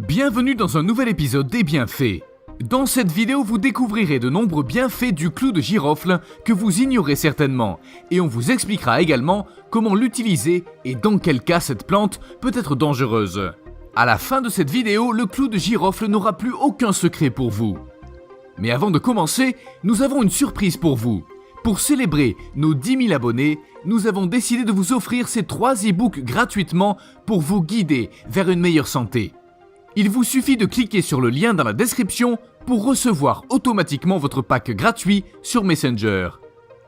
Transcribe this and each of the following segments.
Bienvenue dans un nouvel épisode des bienfaits. Dans cette vidéo, vous découvrirez de nombreux bienfaits du clou de girofle que vous ignorez certainement, et on vous expliquera également comment l'utiliser et dans quel cas cette plante peut être dangereuse. À la fin de cette vidéo, le clou de girofle n'aura plus aucun secret pour vous. Mais avant de commencer, nous avons une surprise pour vous. Pour célébrer nos 10 000 abonnés, nous avons décidé de vous offrir ces 3 e-books gratuitement pour vous guider vers une meilleure santé. Il vous suffit de cliquer sur le lien dans la description pour recevoir automatiquement votre pack gratuit sur Messenger.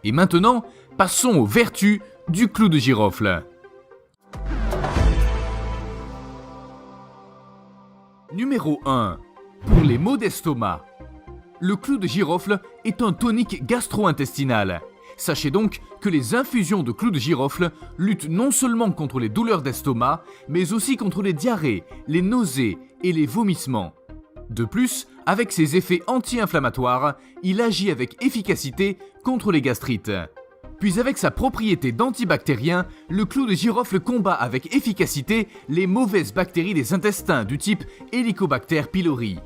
Et maintenant, passons aux vertus du clou de girofle. Numéro 1. Pour les maux d'estomac. Le clou de girofle est un tonique gastro-intestinal. Sachez donc que les infusions de clou de girofle luttent non seulement contre les douleurs d'estomac, mais aussi contre les diarrhées, les nausées et les vomissements. De plus, avec ses effets anti-inflammatoires, il agit avec efficacité contre les gastrites. Puis avec sa propriété d'antibactérien, le clou de girofle combat avec efficacité les mauvaises bactéries des intestins du type Helicobacter pylori.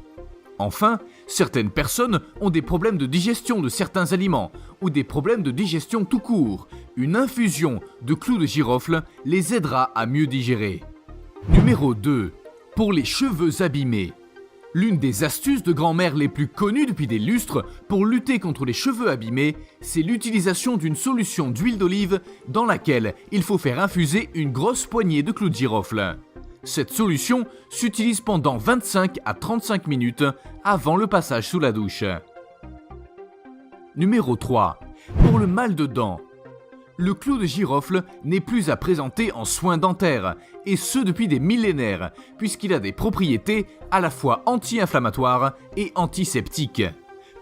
Enfin, certaines personnes ont des problèmes de digestion de certains aliments ou des problèmes de digestion tout court. Une infusion de clou de girofle les aidera à mieux digérer. Numéro 2. Pour les cheveux abîmés. L'une des astuces de grand-mère les plus connues depuis des lustres pour lutter contre les cheveux abîmés, c'est l'utilisation d'une solution d'huile d'olive dans laquelle il faut faire infuser une grosse poignée de clou de girofle. Cette solution s'utilise pendant 25 à 35 minutes avant le passage sous la douche. Numéro 3. Pour le mal de dents. Le clou de girofle n'est plus à présenter en soins dentaires, et ce depuis des millénaires, puisqu'il a des propriétés à la fois anti-inflammatoires et antiseptiques.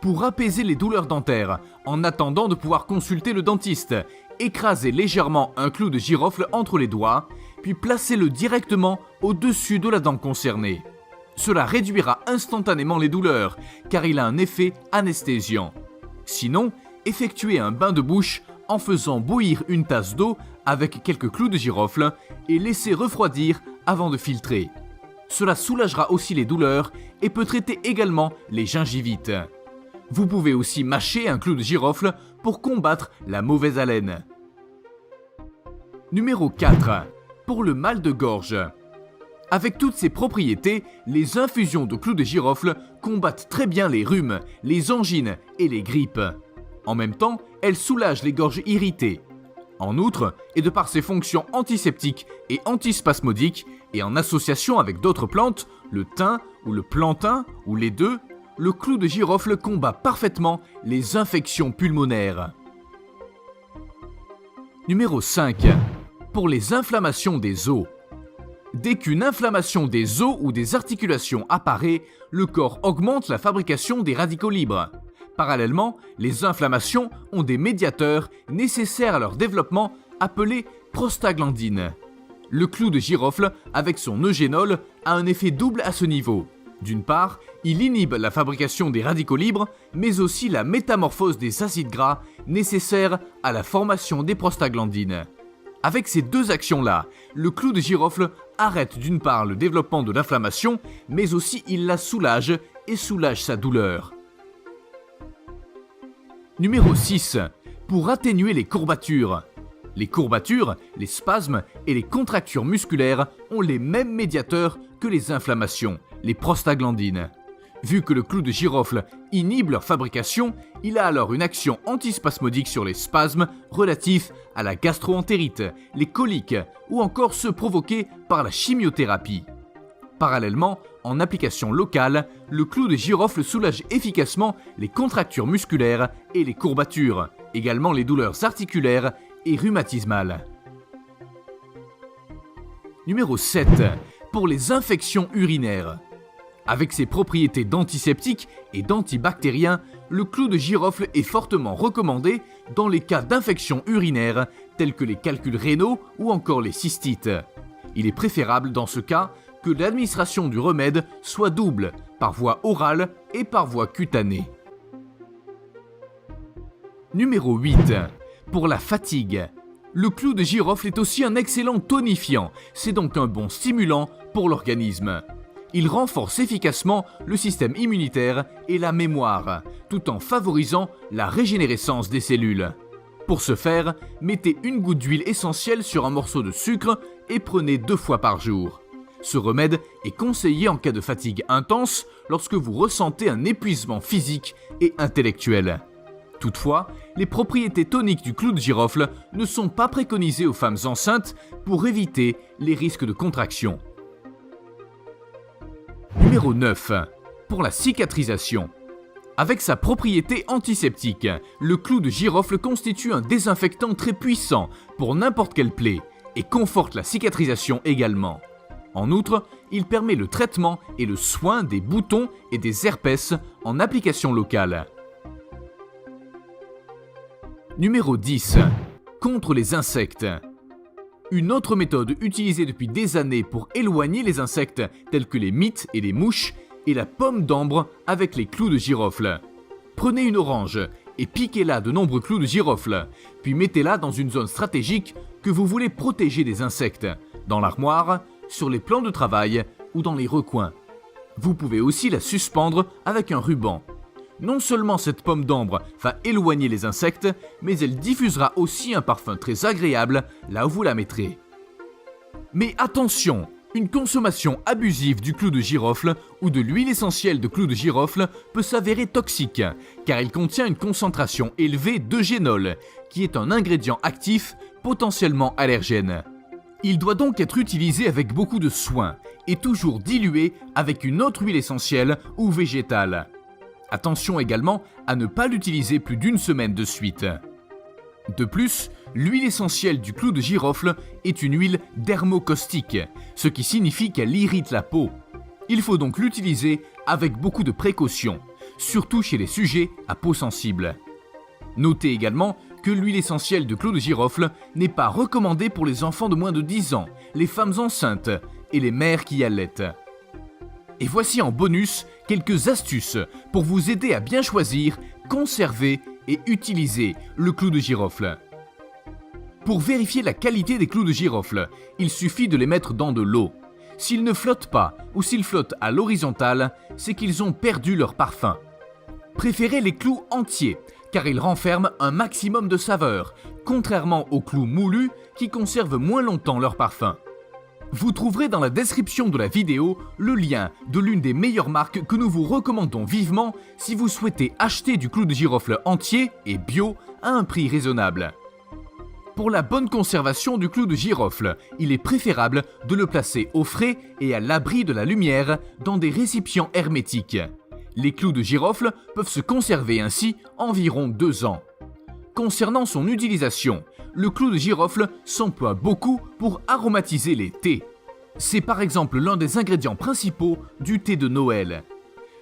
Pour apaiser les douleurs dentaires, en attendant de pouvoir consulter le dentiste, écrasez légèrement un clou de girofle entre les doigts, puis placez-le directement au-dessus de la dent concernée. Cela réduira instantanément les douleurs, car il a un effet anesthésiant. Sinon, effectuez un bain de bouche en faisant bouillir une tasse d'eau avec quelques clous de girofle et laissez refroidir avant de filtrer. Cela soulagera aussi les douleurs et peut traiter également les gingivites. Vous pouvez aussi mâcher un clou de girofle pour combattre la mauvaise haleine. Numéro 4. Pour le mal de gorge. Avec toutes ces propriétés, les infusions de clou de girofle combattent très bien les rhumes, les angines et les grippes. En même temps, elles soulagent les gorges irritées. En outre, et de par ses fonctions antiseptiques et antispasmodiques, et en association avec d'autres plantes, le thym ou le plantain ou les deux, le clou de girofle combat parfaitement les infections pulmonaires. Numéro 5. Pour les inflammations des os. Dès qu'une inflammation des os ou des articulations apparaît, le corps augmente la fabrication des radicaux libres. Parallèlement, les inflammations ont des médiateurs nécessaires à leur développement appelés prostaglandines. Le clou de girofle, avec son eugénol, a un effet double à ce niveau. D'une part, il inhibe la fabrication des radicaux libres, mais aussi la métamorphose des acides gras nécessaires à la formation des prostaglandines. Avec ces deux actions-là, le clou de girofle arrête d'une part le développement de l'inflammation, mais aussi il la soulage et soulage sa douleur. Numéro 6. Pour atténuer les courbatures. Les courbatures, les spasmes et les contractures musculaires ont les mêmes médiateurs que les inflammations, les prostaglandines. Vu que le clou de girofle inhibe leur fabrication, il a alors une action antispasmodique sur les spasmes relatifs à la gastro-entérite, les coliques ou encore ceux provoqués par la chimiothérapie. Parallèlement, en application locale, le clou de girofle soulage efficacement les contractures musculaires et les courbatures, également les douleurs articulaires et rhumatismales. Numéro 7. Pour les infections urinaires. Avec ses propriétés d'antiseptique et d'antibactérien, le clou de girofle est fortement recommandé dans les cas d'infections urinaires tels que les calculs rénaux ou encore les cystites. Il est préférable dans ce cas que l'administration du remède soit double, par voie orale et par voie cutanée. Numéro 8. Pour la fatigue. Le clou de girofle est aussi un excellent tonifiant, c'est donc un bon stimulant pour l'organisme. Il renforce efficacement le système immunitaire et la mémoire, tout en favorisant la régénérescence des cellules. Pour ce faire, mettez une goutte d'huile essentielle sur un morceau de sucre et prenez 2 fois par jour. Ce remède est conseillé en cas de fatigue intense lorsque vous ressentez un épuisement physique et intellectuel. Toutefois, les propriétés toniques du clou de girofle ne sont pas préconisées aux femmes enceintes pour éviter les risques de contraction. Numéro 9. Pour la cicatrisation. Avec sa propriété antiseptique, le clou de girofle constitue un désinfectant très puissant pour n'importe quelle plaie et conforte la cicatrisation également. En outre, il permet le traitement et le soin des boutons et des herpès en application locale. Numéro 10. Contre les insectes. Une autre méthode utilisée depuis des années pour éloigner les insectes tels que les mites et les mouches est la pomme d'ambre avec les clous de girofle. Prenez une orange et piquez-la de nombreux clous de girofle, puis mettez-la dans une zone stratégique que vous voulez protéger des insectes, dans l'armoire, sur les plans de travail ou dans les recoins. Vous pouvez aussi la suspendre avec un ruban. Non seulement cette pomme d'ambre va éloigner les insectes, mais elle diffusera aussi un parfum très agréable là où vous la mettrez. Mais attention, une consommation abusive du clou de girofle ou de l'huile essentielle de clou de girofle peut s'avérer toxique, car il contient une concentration élevée d'eugénol, qui est un ingrédient actif potentiellement allergène. Il doit donc être utilisé avec beaucoup de soin et toujours dilué avec une autre huile essentielle ou végétale. Attention également à ne pas l'utiliser plus d'1 semaine de suite. De plus, l'huile essentielle du clou de girofle est une huile dermocaustique, ce qui signifie qu'elle irrite la peau. Il faut donc l'utiliser avec beaucoup de précaution, surtout chez les sujets à peau sensible. Notez également que l'huile essentielle de clou de girofle n'est pas recommandée pour les enfants de moins de 10 ans, les femmes enceintes et les mères qui allaitent. Et voici en bonus quelques astuces pour vous aider à bien choisir, conserver et utiliser le clou de girofle. Pour vérifier la qualité des clous de girofle, il suffit de les mettre dans de l'eau. S'ils ne flottent pas ou s'ils flottent à l'horizontale, c'est qu'ils ont perdu leur parfum. Préférez les clous entiers, car ils renferment un maximum de saveur, contrairement aux clous moulus qui conservent moins longtemps leur parfum. Vous trouverez dans la description de la vidéo le lien de l'une des meilleures marques que nous vous recommandons vivement si vous souhaitez acheter du clou de girofle entier et bio à un prix raisonnable. Pour la bonne conservation du clou de girofle, il est préférable de le placer au frais et à l'abri de la lumière dans des récipients hermétiques. Les clous de girofle peuvent se conserver ainsi environ 2 ans. Concernant son utilisation, le clou de girofle s'emploie beaucoup pour aromatiser les thés. C'est par exemple l'un des ingrédients principaux du thé de Noël.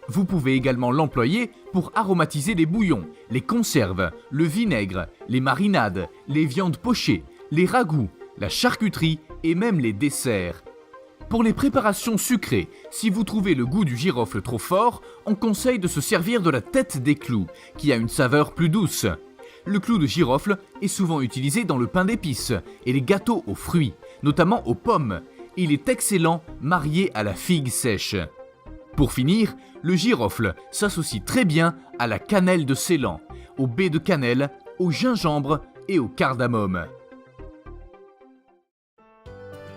Vous pouvez également l'employer pour aromatiser les bouillons, les conserves, le vinaigre, les marinades, les viandes pochées, les ragoûts, la charcuterie et même les desserts. Pour les préparations sucrées, si vous trouvez le goût du girofle trop fort, on conseille de se servir de la tête des clous, qui a une saveur plus douce. Le clou de girofle est souvent utilisé dans le pain d'épices et les gâteaux aux fruits, notamment aux pommes. Il est excellent marié à la figue sèche. Pour finir, le girofle s'associe très bien à la cannelle de Ceylan, aux baies de cannelle, au gingembre et au cardamome.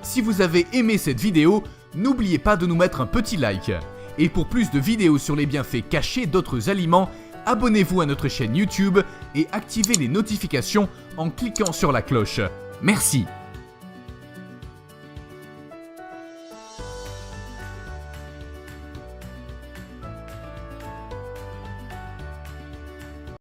Si vous avez aimé cette vidéo, n'oubliez pas de nous mettre un petit like. Et pour plus de vidéos sur les bienfaits cachés d'autres aliments, abonnez-vous à notre chaîne YouTube et activez les notifications en cliquant sur la cloche. Merci.